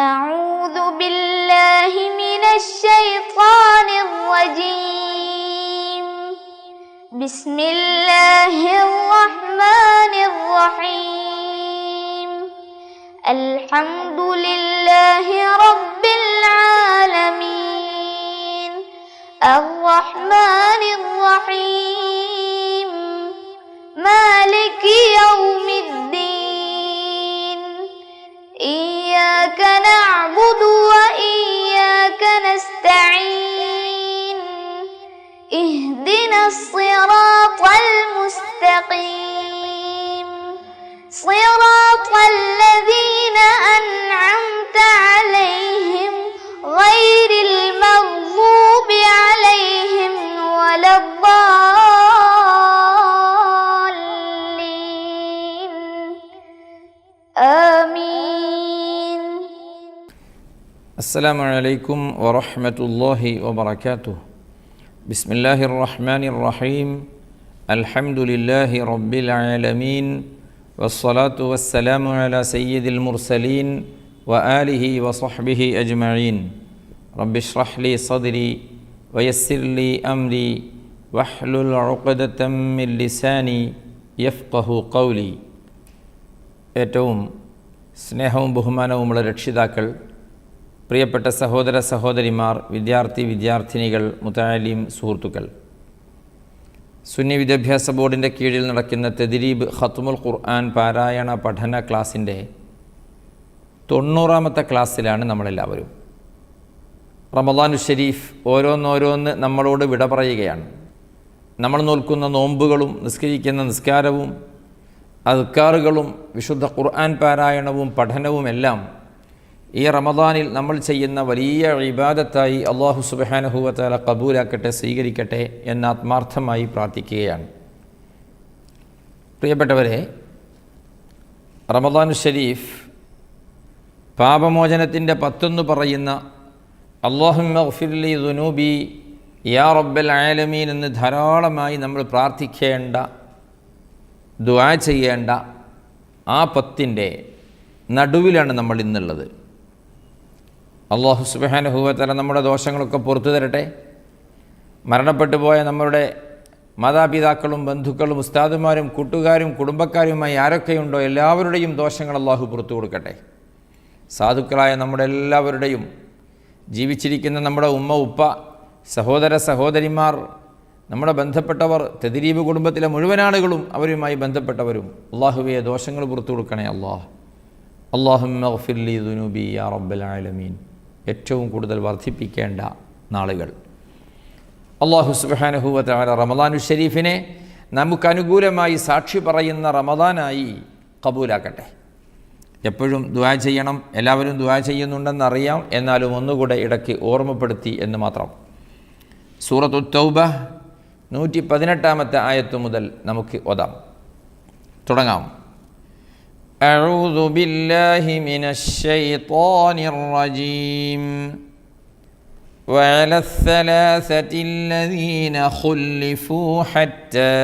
أعوذ بالله من الشيطان الرجيم. بسم الله الرحمن الرحيم. الحمد لله رب العالمين. الرحمن الرحيم. مالك يوم الدين. إياك نعبد وإياك نستعين. اهدنا الصراط المستقيم. صراط الذين أنعمت عليهم غير المغضوب عليهم ولا الضالين. آمين. السلام عليكم ورحمة الله وبركاته. بسم الله الرحمن الرحيم. الحمد لله رب العالمين. والصلاة والسلام على سيد المرسلين وآله وصحبه أجمعين. رب اشرح لي صدري ويسر لي أمري واحلل عقدة من لساني يفقه قولي. ഏറ്റവും സ്നേഹവും ബഹുമാനവുമുള്ള രക്ഷിതാക്കൾ, പ്രിയപ്പെട്ട സഹോദര സഹോദരിമാർ, വിദ്യാർത്ഥിനികൾ, മുതഅല്ലിം സുഹൃത്തുക്കൾ, സുന്നി വിദ്യാഭ്യാസ ബോർഡിൻ്റെ കീഴിൽ നടക്കുന്ന തദ്രീബ് ഖത്മുൽ ഖുർആൻ പാരായണ പഠന ക്ലാസിൻ്റെ 90ാമത്തെ ക്ലാസ്സിലാണ് നമ്മളെല്ലാവരും. റമദാനു ഷരീഫ് ഓരോന്നോരോന്ന് നമ്മളോട് വിട പറയുകയാണ്. നമ്മൾ നോൽക്കുന്ന നോമ്പുകളും നിസ്കരിക്കുന്ന നിസ്കാരവും അദ്കാറുകളും വിശുദ്ധ ഖുർആൻ പാരായണവും പഠനവുമെല്ലാം ഈ റമദാനിൽ നമ്മൾ ചെയ്യുന്ന വലിയ ഇബാദത്തായി അല്ലാഹു സുബ്ഹാനഹു വ തആല കബൂലാക്കട്ടെ, സ്വീകരിക്കട്ടെ എന്ന് ആത്മാർത്ഥമായി പ്രാർത്ഥിക്കുകയാണ്. പ്രിയപ്പെട്ടവരെ, റമദാനു ഷരീഫ് പാപമോചനത്തിൻ്റെ 10 പറയുന്ന അല്ലാഹുമ്മ ഗ്ഫിർലി ദുനൂബി യാ റബ്ബൽ ആലമീൻ എന്ന് ധാരാളമായി നമ്മൾ പ്രാർത്ഥിക്കേണ്ട, ദുആ ചെയ്യേണ്ട ആ 10ൻ്റെ നടുവിലാണ് നമ്മൾ ഇന്നുള്ളത്. അല്ലാഹു സുബ്ഹാനഹു വ തആല നമ്മുടെ ദോഷങ്ങളൊക്കെ പുറത്തു തരട്ടെ. മരണപ്പെട്ടു പോയ നമ്മളുടെ മാതാപിതാക്കളും ബന്ധുക്കളും ഉസ്താദുമാരും കൂട്ടുകാരും കുടുംബക്കാരുമായി ആരൊക്കെയുണ്ടോ എല്ലാവരുടെയും ദോഷങ്ങൾ അല്ലാഹു പുറത്തു കൊടുക്കട്ടെ. സാധുക്കളായ നമ്മുടെ എല്ലാവരുടെയും, ജീവിച്ചിരിക്കുന്ന നമ്മുടെ ഉമ്മ ഉപ്പ, സഹോദര സഹോദരിമാർ, നമ്മുടെ ബന്ധപ്പെട്ടവർ, തദ്രീബ് കുടുംബത്തിലെ മുഴുവൻ ആളുകളും അവരുമായി ബന്ധപ്പെട്ടവരും അല്ലാഹുവേ ദോഷങ്ങൾ പുറത്തു കൊടുക്കണേ. അല്ലാഹുമ്മ ഗ്ഫിർലി ദുനൂബി യാ റബ്ബൽ ആലമീൻ. ഏറ്റവും കൂടുതൽ വർദ്ധിപ്പിക്കേണ്ട നാളുകൾ. അല്ലാഹു സുബ്ഹാനഹു വ തആല റമദാനു ഷരീഫിനെ നമുക്കനുകൂലമായി സാക്ഷി പറയുന്ന റമദാനായി കബൂലാക്കട്ടെ. എപ്പോഴും ദുആ ചെയ്യണം. എല്ലാവരും ദുആ ചെയ്യുന്നുണ്ടെന്നറിയാം, എന്നാലും ഒന്നുകൂടെ ഇടയ്ക്ക് ഓർമ്മപ്പെടുത്തി എന്ന് മാത്രം. സൂറത്തു തൗബ 118ാമത്തെ ആയത്ത് മുതൽ നമുക്ക് ഓതാം. തുടങ്ങാം. أعوذ بالله من الشيطان الرجيم. وعلى الثلاثة الذين خلفوا حتى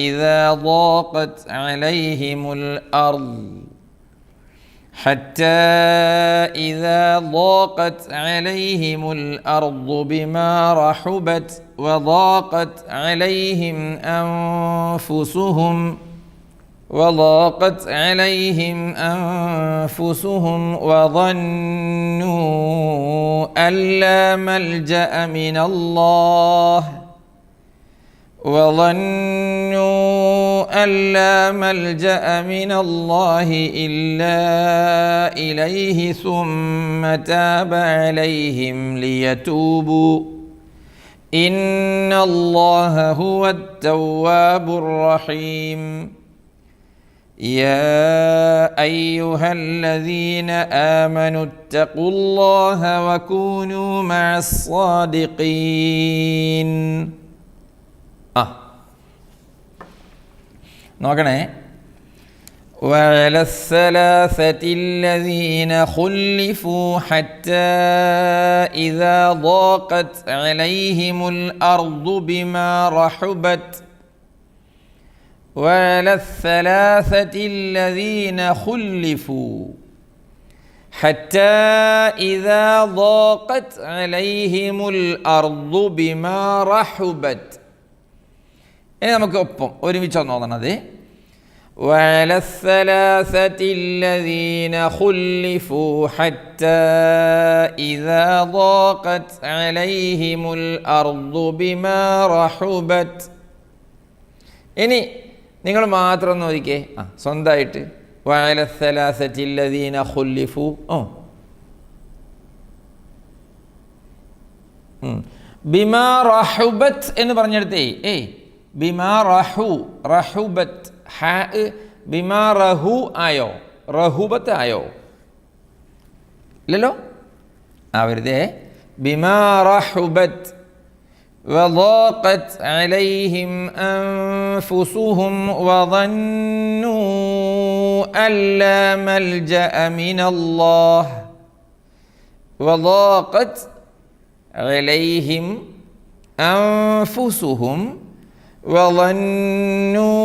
إذا ضاقت عليهم الأرض بما رحبت وضاقت عليهم أنفسهم وظنوا أن لا ملجأ من الله إلا إليه ثم تاب عليهم ليتوبوا إن الله هو التواب الرحيم. يا أيها الذين آمنوا اتقوا الله وكونوا مع الصادقين. നോക്കണേ. وعلى الثلاثة الذين خلفوا حتى إذا ضاقت عليهم الأرض بما رحبت وعلى الثلاثة الذين خلفوا ഹത്താ ഇദാ ളാഖത് അലൈഹിമുൽ അർദു ബിമാ റഹുബത്. ഇനി നമുക്ക് ഒപ്പം ഒരുമിച്ച് ഓതണത്. وعلى الثلاثة الذين خلفوا حتى إذا ضاقت عليهم الأرض بما رحبت. ഇനി നിങ്ങൾ മാത്രം നോക്കിക്കേ, സ്വന്തമായിട്ട്. وعلى الثلاثة الذين خلفوا ബിമാ റഹുബത്ത് എന്ന് പറഞ്ഞെടുത്തേ. ബിമാ റഹുബത്ത് ബിമാ റഹു ആയോ? റഹുബത്ത് ആയോ? ഇല്ലല്ലോ. വെറുതെ ബിമാ റഹുബത്ത് وضاقت عليهم أنفسهم وظنوا أن لا ملجأ من الله. وضاقت عليهم أنفسهم وظنوا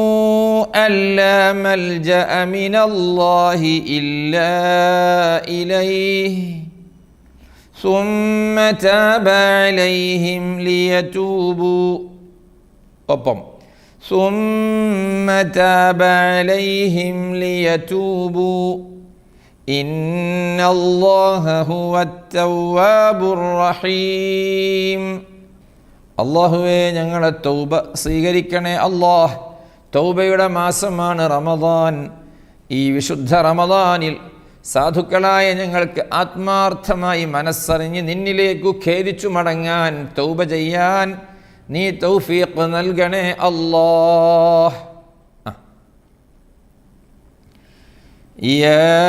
أن لا ملجأ من الله إلا إليه ثم تاب عليهم ليتوبوا. ثم تاب عليهم ليتوبوا إن الله هو التواب الرحيم. അള്ളാഹുവേ, ഞങ്ങളെ തൗബ സ്വീകരിക്കണേ അല്ലാഹ്. തൗബയുടെ മാസമാണ് റമദാൻ. ഈ വിശുദ്ധ റമദാനിൽ സാധുക്കളായ ഞങ്ങൾക്ക് ആത്മാർത്ഥമായി മനസ്സറിഞ്ഞ് നിന്നിലേക്കു ഖേദിച്ചു മടങ്ങാൻ, തൗബ ചെയ്യാൻ നീ തൗഫീഖ് നൽകണേ അല്ലാഹ്. يا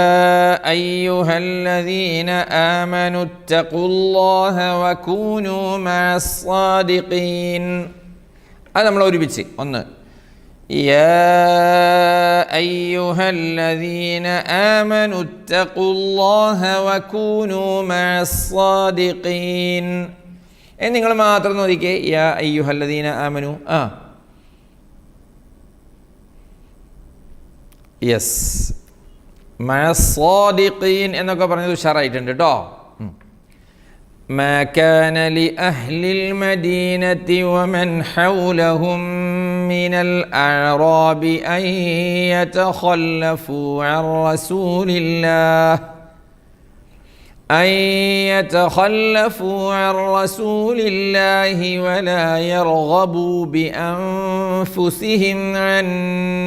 أيها الذين آمنوا اتقوا الله وكونوا مع الصادقين. അത് നമ്മൾ ഒരുമിച്ച് ഒന്ന്. يا أيها الذين آمنوا اتقوا الله وكونوا مع الصادقين. നിങ്ങൾ മാത്രം നോക്കിക്കേ. യാ അയ്യുഹല്ലദീന ആമനു. യെസ്, മഅസ്സാദിഖീൻ എന്നൊക്കെ പറഞ്ഞത് ഉഷാറായിട്ടുണ്ട് കേട്ടോ. ما كان لأهل المدينة ومن حولهم من الأعراب أن يتخلفوا عن رسول الله ولا يرغبوا بأنفسهم عن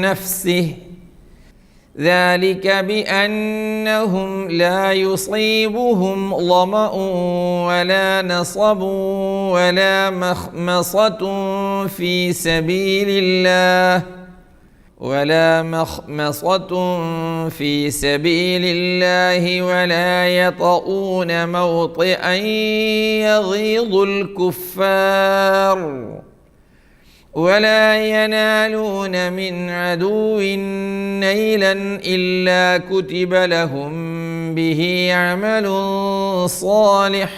نفسه ذلك بأنهم لا يصيبهم ظمأ ولا نصب ولا مخمصة في سبيل الله ولا يطؤون موطئا يغيظ الكفار ولا ينالون من عدو نيلا إلا كتب لهم به عمل صالح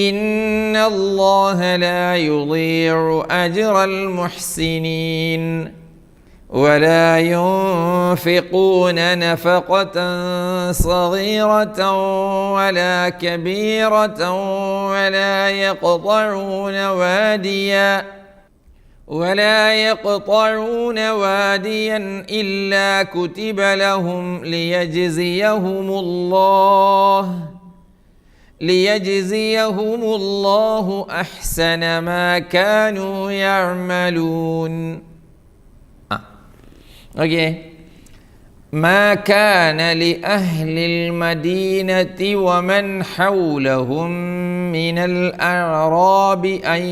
إن الله لا يضيع أجر المحسنين ولا ينفقون نفقة صغيرة ولا كبيرة ولا يقطعون واديا إلا كتب لهم ليجزيهم الله أحسن ما كانوا يعملون. ما كان لأهل المدينة ومن حولهم من الأعراب أن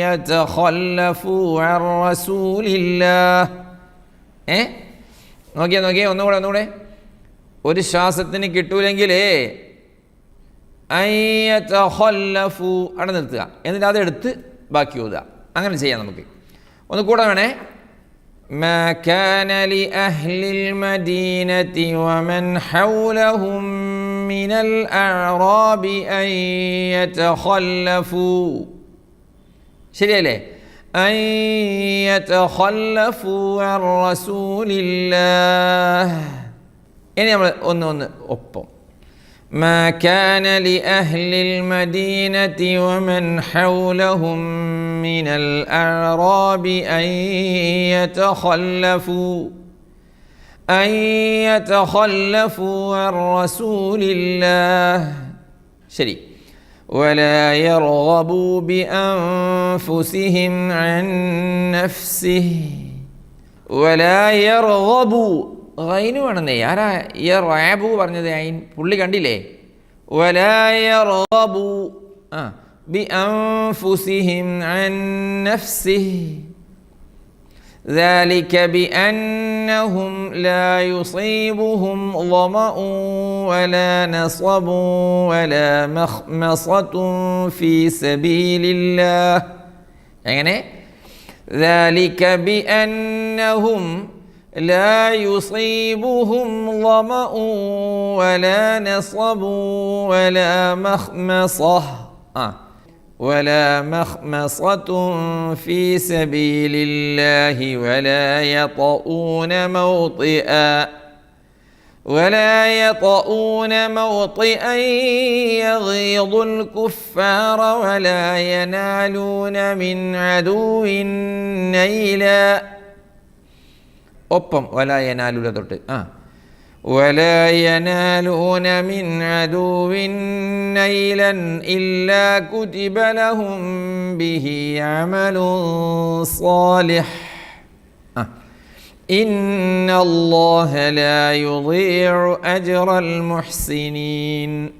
يتخلفوا عن رسول الله. നോക്കിയേ ഒന്നുകൂടെ ഒരു ശ്വാസത്തിന് കിട്ടൂലെങ്കിലേ അയ്യതഖല്ലഫു അവിടെ നിർത്തുക, എന്നിട്ട് അതെടുത്ത് ബാക്കി ഓതുക. അങ്ങനെ ചെയ്യാം. നമുക്ക് ഒന്ന് കൂടെ വേണേ. ما كان لأهل المدينة ومن حولهم من الأعراب أن يتخلفوا. ശരിയല്ലേ? أن يتخلفوا عن رسول الله. ഇനി നമ്മൾ ഒന്ന് ഒപ്പം ما كان لأهل المدينة ومن حولهم من الأعراب أن يتخلفوا عن رسول الله ശരി ولا يرغبوا بأنفسهم عن نفسه ولا يرغبوا ഗൈന് വേണമെന്നേ ആരാ യർഅബു പറഞ്ഞത് ഐൻ പുള്ളി കണ്ടില്ലേ ولا يرغبوا بأنفسهم عن نفسه ذلك بأنهم لا يصيبهم ظمأ ولا نصب ولا مخمصة في سبيل الله يعني ذلك بأنهم لا يصيبهم ظمأ ولا نصب ولا مخمصة في سبيل الله ولا يطؤون موطئا يغيظ الكفار ولا ينالون من عدو نيلا ഒപ്പം ولا ينالون തൊട്ട് ولا ينالون من عدو نيلا إلا كتب لهم به عمل صالح إن الله لا يضيع أجر المحسنين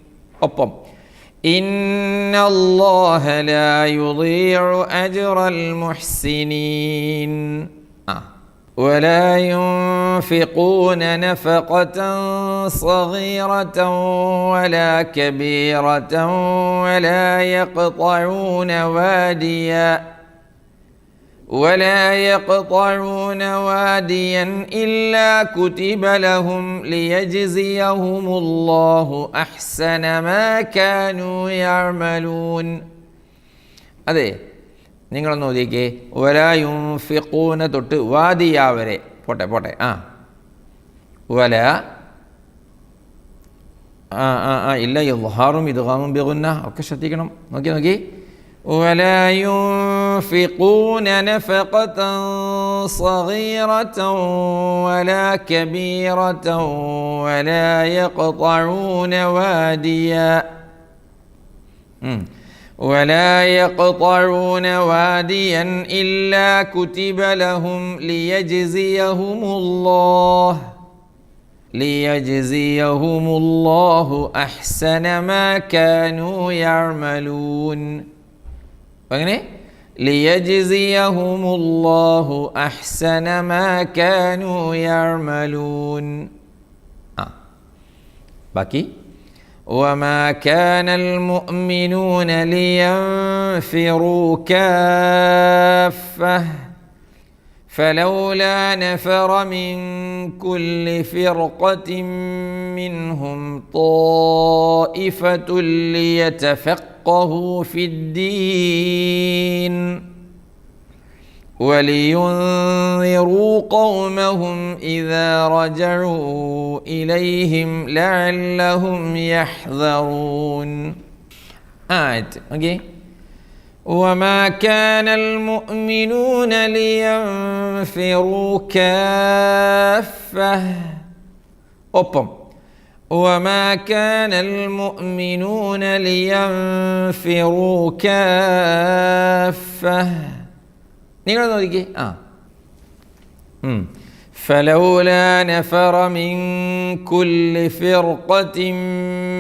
ഒപ്പം إن الله لا يضيع أجر المحسنين ولا ينفقون نفقة صغيرة ولا كبيرة ولا يقطعون واديا إلا كتب لهم ليجزيهم الله أحسن ما كانوا يعملون അതെ നിങ്ങളൊന്ന് നോക്കിക്കേ വലാ യുൻഫിഖൂന തൊട്ട് വാദിയാ വരെ പോട്ടെ വല ഇല്ല ഇദ്ഹാറും ഇദ്ഗാമും ബിഗുന്ന ഒക്കെ ശ്രദ്ധിക്കണം നോക്കി ولا ينفقون نفقة صغيرة ولا كبيرة ولا يقطعون واديا إلا كتب لهم ليجزيهم الله أحسن ما كانوا يعملون അങ്ങനെ ليجزيهم الله أحسن ما كانوا يعملون ബാക്കി وما كان المؤمنون لينفروا كافة فلولا نفر من كل فرقة منهم طائفة ليتفقهوا في الدين ولينذروا قومهم إذا رجعوا إليهم لعلهم يحذرون okay. وما كان المؤمنون لينفروا كافة ഒപ്പം وما كان المؤمنون لينفروا كافة നിങ്ങൾ നോക്കിക്കേ فلولا نفر من كل فرقة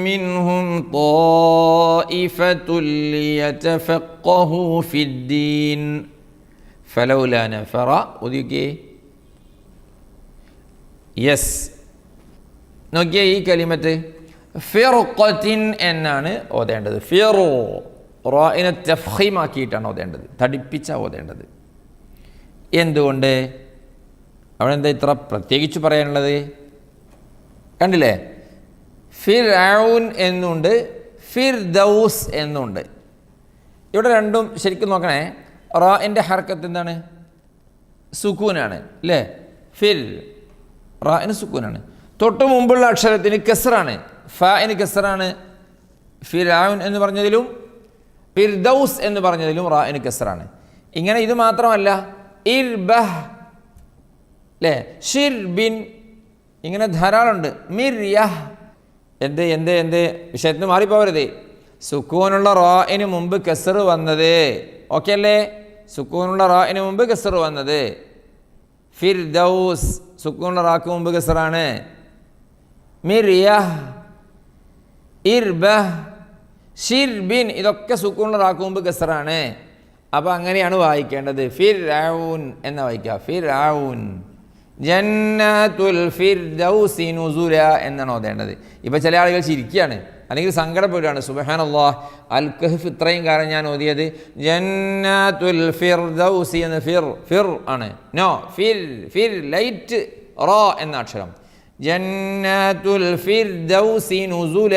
منهم طائفة ليتفقهوا في الدين فلولا نفر ഒതുക്കി യെസ് നോക്കിയേ ഈ കലിമത്ത് ഫിർഖത്തിൻ എന്നാണ് ഓതേണ്ടത് റാഇനെ തഫ്ഖീമാക്കിയിട്ടാണ് ഓതേണ്ടത് തടിപ്പിച്ചാണ് ഓതേണ്ടത് എന്തുകൊണ്ട് അവിടെ എന്താ ഇത്ര പ്രത്യേകിച്ച് പറയാനുള്ളത് കണ്ടില്ലേ ഫിർഔൻ എന്നുണ്ട് ഫിർദൗസ് എന്നുണ്ട് ഇവിടെ രണ്ടും ശരിക്കും നോക്കണേ റാഇൻ്റെ ഹർക്കത്ത് എന്താണ് സുക്കൂനാണ് അല്ലേ ഫിർ റാഇന് സുക്കൂനാണ് തൊട്ട് മുമ്പുള്ള അക്ഷരത്തിന് കസ്റാണ് ഫാഇന് കസ്റാണ്. ഫിർഔൻ എന്ന് പറഞ്ഞതിലും ഫിർദൗസ് എന്ന് പറഞ്ഞതിലും റാഇന് കസ്റാണ്. ഇങ്ങനെ ഇത് മാത്രമല്ല, ഇർബഹ് അല്ലേ, ഷിർബിൻ, ഇങ്ങനെ ധാരാളമുണ്ട്. മിർയഹ്, എന്ത് വിഷയത്തിന് മാറിപ്പോവരുത്. സുക്കൂനുള്ള റാഇന് മുമ്പ് കസ്റ് വന്നത്, ഓക്കെ അല്ലേ? സുക്കൂനുള്ള റാഇന് മുമ്പ് കസ്റ് വന്നത്. ഫിർദൗസ് സുക്കൂനുള്ള റാക്ക് മുമ്പ് കസ്റാണ്. മിർയഹ്, ഇർബഹ്, ഷിർബിൻ ഇതൊക്കെ സുക്കൂനുള്ള റാക്ക് മുമ്പ് കസ്റാണ്. അപ്പോൾ അങ്ങനെയാണ് വായിക്കേണ്ടത്. ഫിർഔൻ എന്ന് വായിക്കുക. ഫിർഔൻ. ജന്നത്തുൽ ഫിർദൗസി നുസുല എന്നാണ് ഓതേണ്ടത്. ഇപ്പോൾ ചില ആളുകൾ ചിരിക്കുകയാണ്, അല്ലെങ്കിൽ സങ്കടപ്പെടുകയാണ്. സുബ്ഹാനല്ലാഹ്, അൽ കഹ്ഫ് ഇത്രയും കാലം ഞാൻ ഓതിയത് ജന്നത്തുൽ ഫിർദൗസി എന്ന് ഫിർ ആണ്. നോ, ഫിർ ലൈറ്റ് റ എന്ന അക്ഷരം. ജന്നത്തുൽ ഫിർദൗസി നുസുല.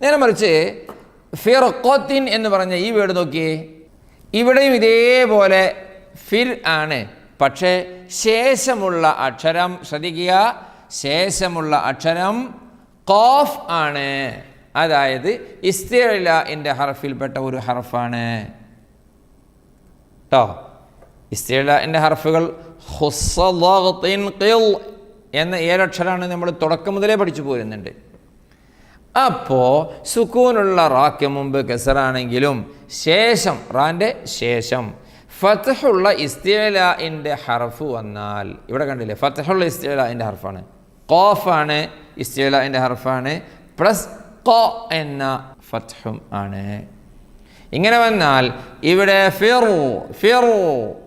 നേരെ മറിച്ച് ഫിർഖത്തിൻ എന്ന് പറഞ്ഞ ഈ വേർഡ് നോക്കിയേ, ഇവിടെയും ഇതേപോലെ ഫിർ ആണ്. പക്ഷേ ശേഷമുള്ള അക്ഷരം ശ്രദ്ധിക്കുക, ശേഷമുള്ള അക്ഷരം ഖാഫ് ആണ്. അതായത് ഇസ്തിഅലാഇന്റെ ഹർഫിൽപ്പെട്ട ഒരു ഹർഫാണ് കേട്ടോ. ഇസ്തിഅലാഇന്റെ ഹർഫുകൾ ഖുസ്സ ളഗ്തിൻ ഖിൽ എന്ന 7 അക്ഷരമാണ് നമ്മൾ തുടക്കം മുതലേ പഠിച്ചു പോരുന്നുണ്ട്. അപ്പോൾ സുക്കൂനുള്ള റാക്ക് മുമ്പ് കസറാണെങ്കിലും ശേഷം റാൻ്റെ ശേഷം ഫത്ഹുള്ള ഇസ്തിഅലാഇന്റെ ഹർഫ് വന്നാൽ, ഇവിടെ കണ്ടില്ലേ, ഫത്ഹുള്ള ഇസ്തിഅലാഇന്റെ ഹർഫാണ്, ഖാഫാണ് ഇസ്തിഅലാഇന്റെ ഹർഫാണ്, പ്ലസ് ഖ എന്ന ഫത്ഹും ആണ്. ഇങ്ങനെ വന്നാൽ ഇവിടെ ഫിർ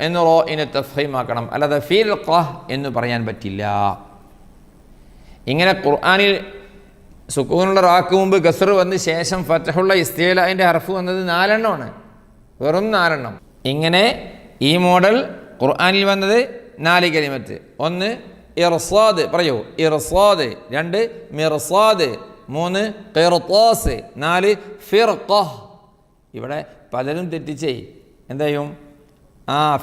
എന്ന് റോഇനെ തഫ്ഹീമാക്കണം, അല്ലാതെ ഫിർഖ എന്ന് പറയാൻ പറ്റില്ല. ഇങ്ങനെ ഖുർആനിൽ സുക്കൂനുള്ള റാക്ക് മുമ്പ് കസ്റ് വന്ന് ശേഷം ഫത്ഹുള്ള ഇസ്തിഅലാഇന്റെ ഹർഫ് വന്നത് 4 എണ്ണമാണ്, വെറും 4 എണ്ണം. ഇങ്ങനെ ഈ മോഡൽ ഖുർആനിൽ വന്നത് 4 കലിമത്ത്. 1 ഇർസാദ്, പറയൂ ഇർസാദ്. 2 മിർസാദ്. 3 ഖിർതാസ്. 4 ഫിർഖ. ഇവിടെ പലരും തെറ്റിച്ചേ എന്തായും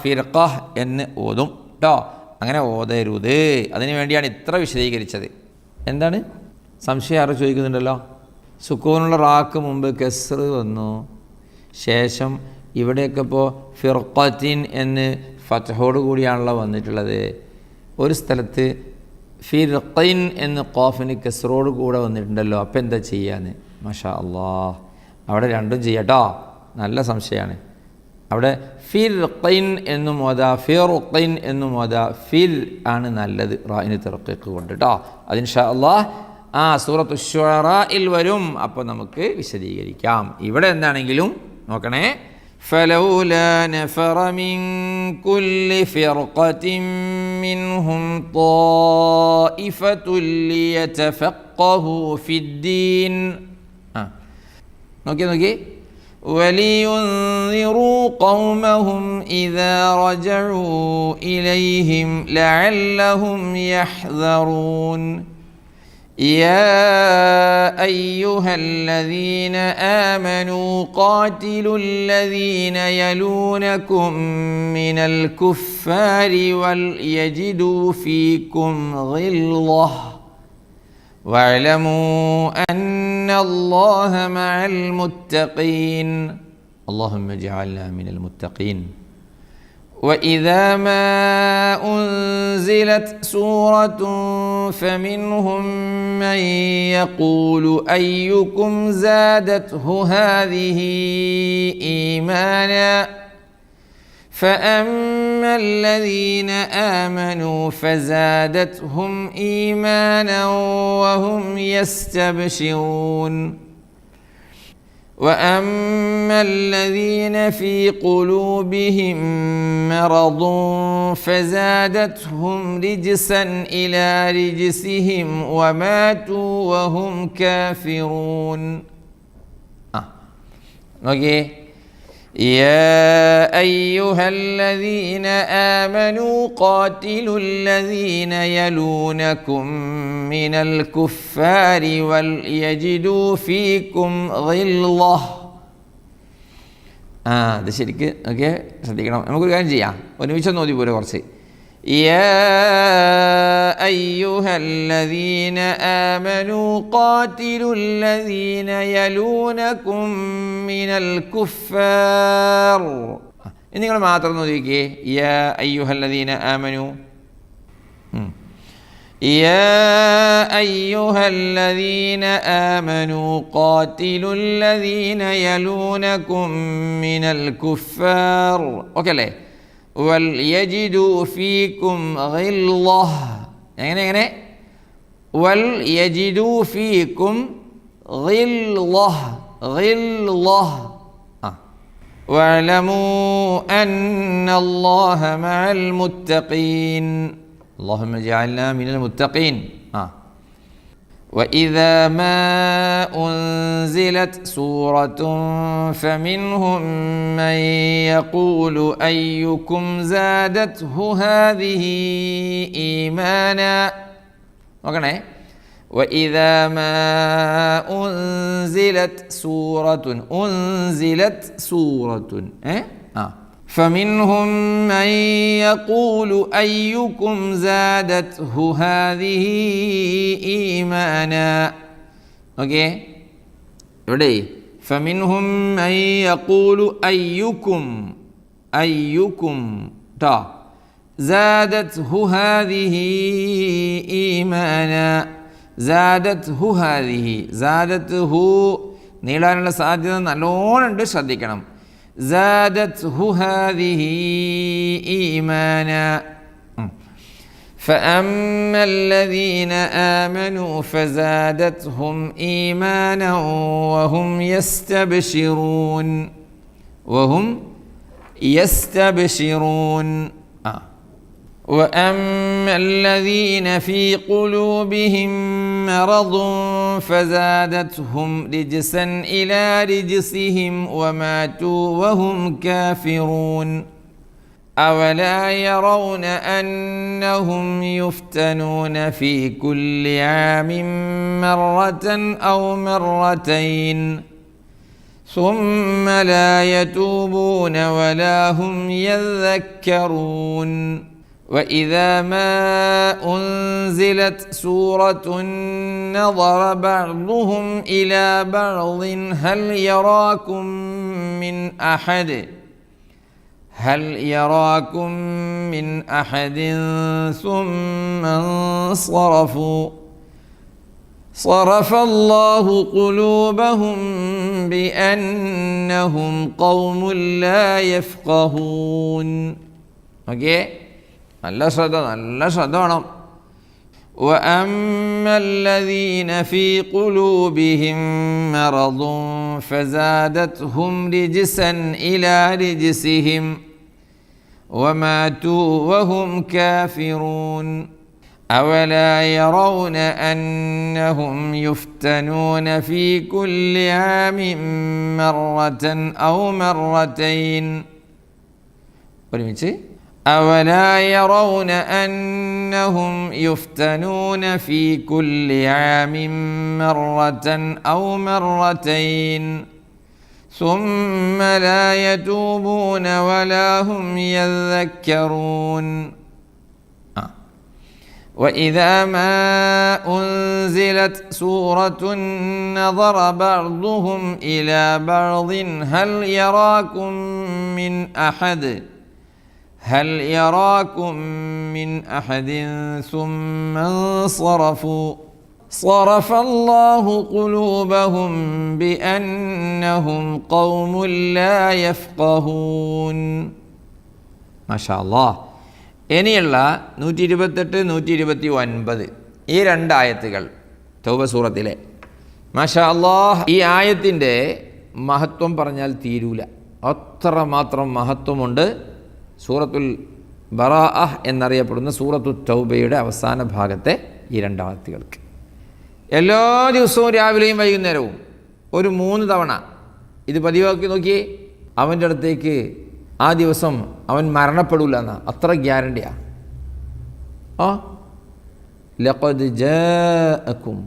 ഫിർഖ എന്ന് ഓതും കേട്ടോ. അങ്ങനെ ഓതരുത്, അതിനു വേണ്ടിയാണ് ഇത്ര വിശദീകരിച്ചത്. എന്താണ് സംശയം? ആരും ചോദിക്കുന്നുണ്ടല്ലോ. സുക്കൂനുള്ള റാക്ക് മുമ്പ് കസ്റ് വന്നു, ശേഷം ഇവിടെയൊക്കെ ഇപ്പോൾ ഫിർഖത്തിൻ എന്ന് ഫത്ഹോട് കൂടിയാണല്ലോ വന്നിട്ടുള്ളത്. ഒരു സ്ഥലത്ത് ഫിർഖിൻ എന്ന് ഖാഫിന് കസ്റോട് കൂടെ വന്നിട്ടുണ്ടല്ലോ. അപ്പോൾ എന്താ ചെയ്യാന്ന്? മാഷാ അല്ലാഹ്, അവിടെ രണ്ടും ചെയ്യട്ടോ. നല്ല സംശയമാണ്. അവിടെ ഫിർഖിൻ എന്നും ഓതാ, ഫിർഖിൻ എന്നും ഓതാ. ഫിർ ആണ് നല്ലത് റാഇന് തർഖീഖ് കൊണ്ട് കേട്ടോ. അത് ഇൻഷാ അല്ലാഹ് സൂറത്തു ശുഅറായിൽ വരും. അപ്പോൾ നമുക്ക് വിശദീകരിക്കാം. ഇവിടെ എന്താണെങ്കിലും നോക്കണേ. فلولا نفر من كل فرقة منهم طائفة ليتفقهوا في الدين. നോക്കി ولينذروا قومهم إذا رجعوا إليهم لعلهم يحذرون. يا أيها الذين آمنوا قاتلوا الذين يلونكم من الكفار وليجدوا فيكم غلظة واعلموا أن الله مع المتقين. اللهم اجعلنا من المتقين. وإذا ما أنزلت سورة فمنهم من يقول أيكم زادته هذه إيمانا فأما الذين آمنوا فزادتهم إيمانا وهم يستبشرون. وأما الذين في قلوبهم مرض فزادتهم رجسا إلى رجسهم وماتوا وهم كافرون. نوكي يا أيها الذين آمنوا قاتلوا الذين يلونكم من الكفار وليجدوا فيكم غلظة. അത് ശരിക്ക് ഓക്കെ ശ്രദ്ധിക്കണം. നമുക്കൊരു കാര്യം ചെയ്യാം, ഒരുമിച്ചൊന്ന് ഓതി പോരെ കുറച്ച്. يا أيها الذين آمنوا قاتلوا الذين يلونكم من الكفار. നിങ്ങൾ മാത്രം നോക്കിക്കേ. യാ അയ്യുഹല്ലദീന ആമനു. يا أيها الذين آمنوا قاتلوا الذين يلونكم من الكفار. ഓക്കേ അല്ലേ? വൽയജിദു ഫീകും ഗില്ലഹ. എങ്ങനെ വൽയജിദു ഫീകും ഗില്ലഹ. വഅലമൂ അന്നല്ലാഹ മഅൽ മുത്തഖീൻ. اللهم اجعلنا من المتقين. وإذا ما أنزلت سورة فمنهم من يقول أيكم زادته هذه إيمانا. وإذا ما أنزلت سورة فمنهم من يقول أيكم زادته هذه إيمانا. ഓക്കെ, ഇവിടെ فمنهم من يقول أيكم ട്ടോ زادته هذه إيمانا. زادته നീളാനുള്ള സാധ്യത നല്ലോണം ഉണ്ട്, ശ്രദ്ധിക്കണം. زادته هذه إيمانا. فأما الذين آمنوا فزادتهم إيمانا وهم يستبشرون. وأما الذين في قلوبهم مرض فزادتهم رجسا إلى رجسهم وماتوا وهم كافرون. أولا يرون أنهم يفتنون في كل عام مرة أو مرتين ثم لا يتوبون ولا هم يذكرون. وإذا ما أنزلت سورة نظر بعضهم إلى بعض هل يراكم من أحد ثم انصرفوا. صرف الله قلوبهم بأنهم قوم لا يفقهون. ഓക്കെ, നല്ല ശ്രദ്ധ വേണം. وأما الذين في قلوبهم مرض فزادتهم رجسا إلى رجسهم وماتوا وهم كافرون. أولا يرون أنهم يفتنون في كل عام مرة أو مرتين. أولا يرون أنهم يفتنون في كل عام مرة أو مرتين ثم لا يتوبون ولا هم يذكرون. وإذا ما أنزلت سورة نظر بعضهم إلى بعض هل يراكم من أحد ثم انصرفوا. صرف الله قلوبهم بأنهم قوم لا يفقهون. ما شاء الله. ഇനിയുള്ള 128, 129 ഈ രണ്ടായത്തുകൾ തൗബ സൂറത്തിലെ മാഷാ അല്ലാഹ്. ഈ ആയത്തിൻ്റെ മഹത്വം പറഞ്ഞാൽ തീരൂല, അത്രമാത്രം മഹത്വമുണ്ട്. സൂറത്തുൽ ബറാഅ എന്നറിയപ്പെടുന്ന സൂറത്തു തൗബയുടെ അവസാന ഭാഗത്തെ ഈ രണ്ടായത്തുകൾക്ക് എല്ലാ ദിവസവും രാവിലെയും വൈകുന്നേരവും ഒരു 3 തവണ ഇത് പതിവാക്കി നോക്കിയേ. അവൻ്റെ അടുത്തേക്ക് ആ ദിവസം അവൻ മരണപ്പെടില്ല എന്നാ, അത്ര ഗ്യാരണ്ടിയാണ്. ലഖദ് ജാഅക്കും.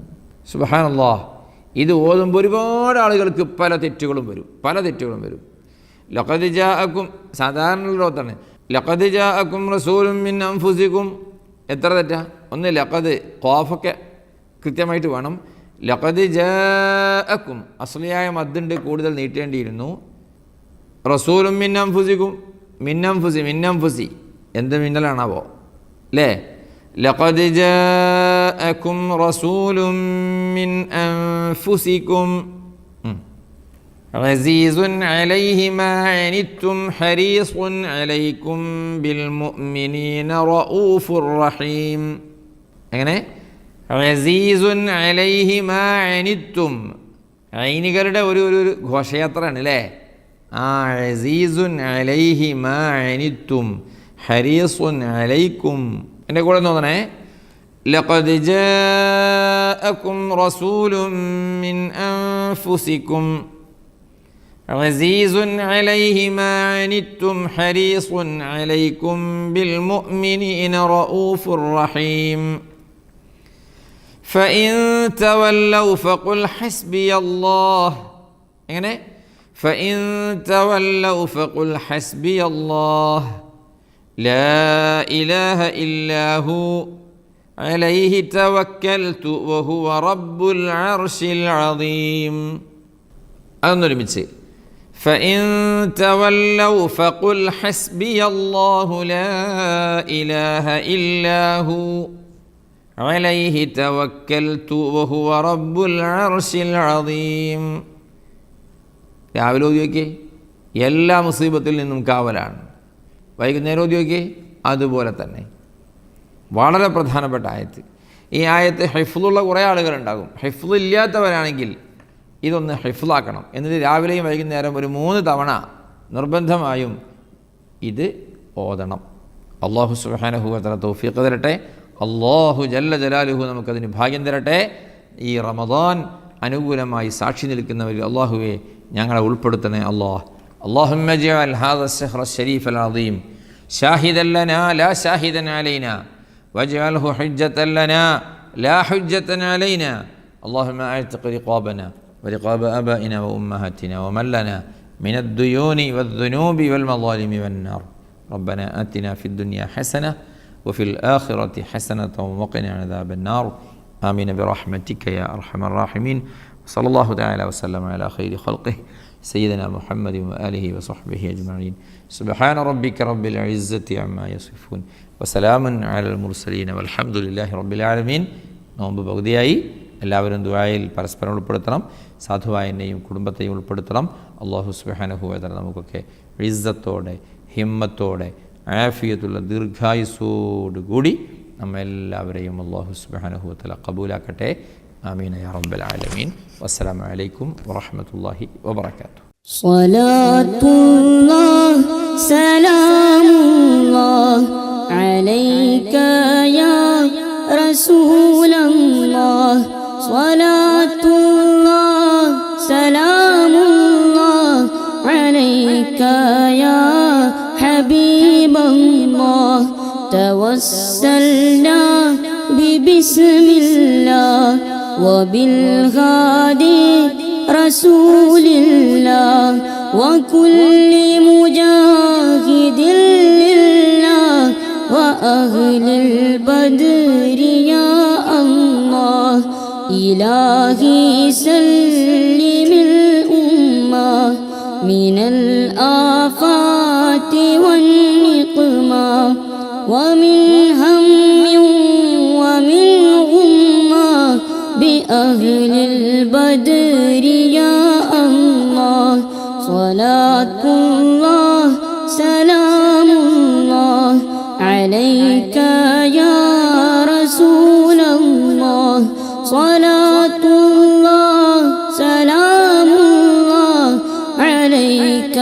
സുബ്ഹാനല്ലാഹ്. ഇത് ഓതുമ്പോൾ ഒരുപാട് ആളുകൾക്ക് പല തെറ്റുകളും വരും. ലഖദ് ജാഅക്കും സാധാരണ ഓത്താണ്. ലഖദ് ജാഅക്കും റസൂലുൻ മിൻ അൻഫുസിക്കും എത്ര തെറ്റാ? ഒന്ന് ലഖദ് ഖാഫൊക്കെ കൃത്യമായിട്ട് വേണം. ലഖദ് ജാഅക്കും അസ്ലിയായ മദ്ദുണ്ട്, കൂടുതൽ നീട്ടേണ്ടിയിരുന്നു. റസൂലും മിൻ അൻഫുസിക്കും മിൻ അൻഫുസി എന്ത് മിന്നലാണാവോ അല്ലേ? ലഖദ് ജാഅക്കും റസൂലും മിൻ അൻഫുസിക്കും അസീസുൻ അലൈഹി മാ അനിത്തും ഹരീസുൻ അലൈക്കും ബിൽ മുഅ്മിനീന റഊഫുർ റഹീം. എങ്ങനെ? അസീസുൻ അലൈഹി മാ അനിത്തും, ഐനികളുടെ ഒരു ഘോഷയാത്രയാണ് അല്ലേ? അസീസുൻ അലൈഹി മാ അനിത്തും ഹരീസുൻ അലൈക്കും. എൻ്റെ കൂടെ നോക്കണേ. ലഖദ് ജാഅക്കും റസൂലുൻ മിൻ അൻഫുസിക്കും അസീസുൻ അലൈഹി മാ അനിത്തും ഹരീസുൻ അലൈക്കും ബിൽ മുഅ്മിനീന റഊഫുർ റഹീം. ഫഇൻ തവല്ലൗ ഫഖുൽ ഹസ്ബിയല്ലാഹ്. എങ്ങനെ? ഫഇൻ തവല്ലൗ ഫഖുൽ ഹസ്ബിയല്ലാഹ് ലാ ഇലാഹ ഇല്ലാഹു അലൈഹി തവക്കൽതു വഹുവ റബ്ബുൽ അർശിൽ അദീം. അതൊന്നൊരുമിച്ച്. ഫഇൻ തവല്ലൗ ഫഖുൽ ഹസ്ബിയല്ലാഹു ലാ ഇലാഹ ഇല്ലാഹു അലൈഹി തവക്കൽതു വഹുവ റബ്ബുൽ അർശിൽ അദീം. രാവിലെ ഓതി നോക്കിയേ, എല്ലാ മുസീബത്തിൽ നിന്നും കാവലാണ്. വൈകുന്നേരം ഓതി നോക്കിയേ, അതുപോലെ തന്നെ. വളരെ പ്രധാനപ്പെട്ട ആയത്ത്. ഈ ആയത്ത് ഹിഫ്ളുള്ള കുറേ ആളുകളുണ്ടാകും. ഹിഫ്ള് ഇല്ലാത്തവരാണെങ്കിൽ ഇതൊന്ന് ഹിഫ്ളാക്കണം. എന്നിട്ട് രാവിലെയും വൈകുന്നേരം ഒരു 3 തവണ നിർബന്ധമായും ഇത് ഓതണം. അല്ലാഹു സുബ്ഹാനഹു വ തആല തൗഫീഖ് തരട്ടെ. അല്ലാഹു ജല്ല ജലാലുഹു നമുക്കതിന് ഭാഗ്യം തരട്ടെ. ഈ റമദാൻ അനുകൂലമായി സാക്ഷി നിൽക്കുന്നവരിൽ അല്ലാഹുവേ ഞങ്ങളെ ഉൾപ്പെടുത്തണേ. അല്ലാഹുമ്മ ജഅൽ ഹാദ അശ്ശഹ്റ അശ്ശരീഫൽ അദീം ഷാഹിദൻ ലനാ ലാ ഷാഹിദൻ അലൈനാ വജ്അൽഹു ഹുജ്ജതൻ ലനാ ലാ ഹുജ്ജതൻ അലൈനാ. اللهم اعتق رقابنا ورقاب آبائنا وأمهاتنا ومن لنا من الديون والذنوب والمظالم والنار. ربنا آتنا في الدنيا حسنة وفي الآخرة حسنة وقنا عذاب النار. آمين برحمتك يا أرحم الراحمين. صلى الله تعالى وسلم على خير خلقه سيدنا محمد وآله وصحبه أجمعين. سبحان ربك رب العزة عما يصفون وسلام على المرسلين والحمد لله رب العالمين. നോമ്പ് പകുതിയായി. എല്ലാവരും ദുആയിൽ പരസ്പരം ഉൾപ്പെടുത്തണം. സാധുവായ എന്നെയും കുടുംബത്തെയും ഉൾപ്പെടുത്തണം. അല്ലാഹു സുബ്ഹാനഹു വ തആല നമുക്കൊക്കെ ഇസ്സത്തോടെ ഹിമ്മത്തോടെ ആഫിയത്തുള്ള ദീർഘായുസ്സോടുകൂടി നമ്മെല്ലാവരെയും അല്ലാഹു സുബ്ഹാനഹു വ തആല ഖബൂലാക്കട്ടെ. ആമീൻ യാ റബ്ബൽ ആലമീൻ. വസ്സലാമു അലൈക്കും വറഹ്മത്തുള്ളാഹി വബറകാതുഹു. സ്വലാത്തുല്ലാഹ് സലാമുല്ലാഹ് അലൈക യാ റസൂലല്ലാഹ്. സ്വലാത്തുല്ലാഹ് സലാമുല്ലാഹ് അലൈക യാ ഹബീബല്ലാഹ്. തവസ്സൽനാ ബിബിസ്മില്ലാഹ് وبالهادي رسول الله وكل مجاهد لله وأهل البدر يا الله. إلهي سلم الأمة من الآفات والنقمة ومن هم ومن غمة بأهل البدر يا الله. صلاة الله سلام الله عليك يا رسول الله. صلاة الله سلام الله عليك